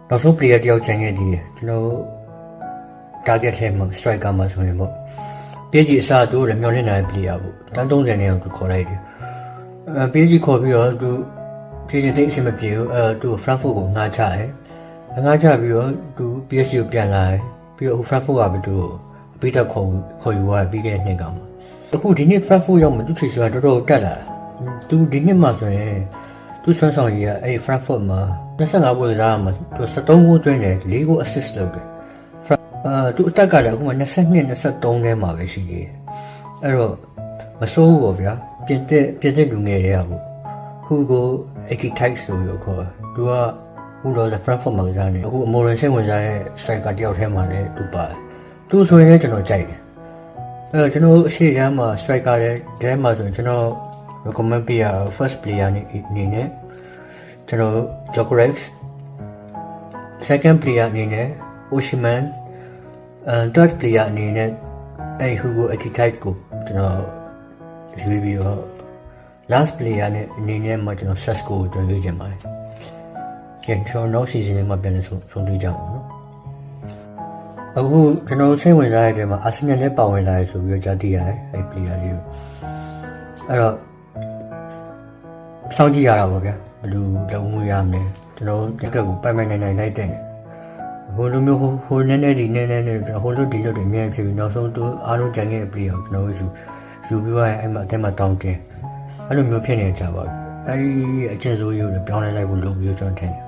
နောက်ဆုံး player တယောက်ကျန်ခဲ့သေးတယ်ကျွန်တော် target ထဲမှာ striker မှာဆိုရင်ပေါ့PSG အစားသူလည်းမျောလင့်နေတဲ့ player ပေါ့တန်း30နဲ့သူခေါ်လိုက်တယ်PSG ခေါ်ပြီးတော့သူ PSG သိအဆင်မပြေဘူးသူ Frankfurt ကိုငှားချတယ်ငှားချပြီးတော့သူ PSG ကိုပြန်လာတယ်ပြီးတော့ Frankfurt ကပဲသူအပိတက်ခေါ်ယူသွားပြီးခဲ့တဲ့နှစ်ကမှာအခုဒီနှစ် Frankfurt ရောက်မှသူချီဆိုတာတော်တော်တက်လာသူဒီနှစ်မှာဆိုရင်သူဆွမ်းဆောင်ရည်အဲ့ Frankfurt မှာ25ပွဲစားမှာသူ73ဂိုးသွင်းတယ်4ဂိုး assist လုပ်တယ်သူအသက်ကလည်းအခုမှ22 23ထဲမှာပဲရှိသေးတယ်အဲ့တော့မစိုးဘူးပေါ့ဗျာပြင်သစ်လူငယ်တွေကပေါ့ဟူကို Ekitike ဆိုပြီးခေါ်သူကဟူတော့ Frankfurt မှာကစားနေအခုအမော်ရင်စိတ်ဝင်စားတဲ့ striker တယောက်ထဲမှာလည်းသူပါတယ်သူဆိုရင်လည်းကျွန်တော်ကြိုက်တယ်အဲ့တော့ကျွန်တော်အရှိရမ်းမှာ striker တဲ့မှာဆိုရင်ကျွန်တော် recommend ပေးရ first player အနေနဲ့ကျွန်တော် Gyökeres second player အနေနဲ့ Osimhen third player အနေနဲ့အဲ့ Hugo Ekitike ကိုကျွန်တော်ရွေးပြီးတော့ last player နဲ့အနေနဲ့မှကျွန်တော် Sesko ကိုကျွန်တော်ရွေးချင်ပါတယ်။ကဲကျွန်တော်နောက် season လေးမှာပြန်လည်ဆုံးတွေ့ကြအောင်နော်။အခုကျွန်တော်စိတ်ဝင်စားတဲ့နေရာမှာ Arsenal လည်းပါဝင်လာရဆိုပြီးတော့ကြားသိရတယ်အဲ့ player လေးကိုအဲ့တော့စောင့်ကြည့်ရတာပေါ့ဗျာဘယ်လိုလုပ်မှုရမလဲကျွန်တော်တက်ကက်ကိုပိုင်နိုင်လိုက်တဲ့ဟိုလိုမျိုးဟိုနည်းနည်းဒီနည်းနည်းနဲ့ကျွန်တော်ဟိုလိုဒီလိုတွေအများကြီးဖြစ်ပြီးနောက်ဆုံးသူအားလုံးကြံခဲ့တဲ့ player ကိုကျွန်တော်ယူပြီးတော့အဲ့မှာအတက်မှာတောင်းတင်အဲ့လိုမျိုးဖြစ်နေကြပါဘူးအဲ့ဒီအကျဉ်းစိုးကြီးကိုပြောင်းလဲလိုက်ဖို့လုပ်ပြီးတော့ကျွန်တော်ထင်တယ်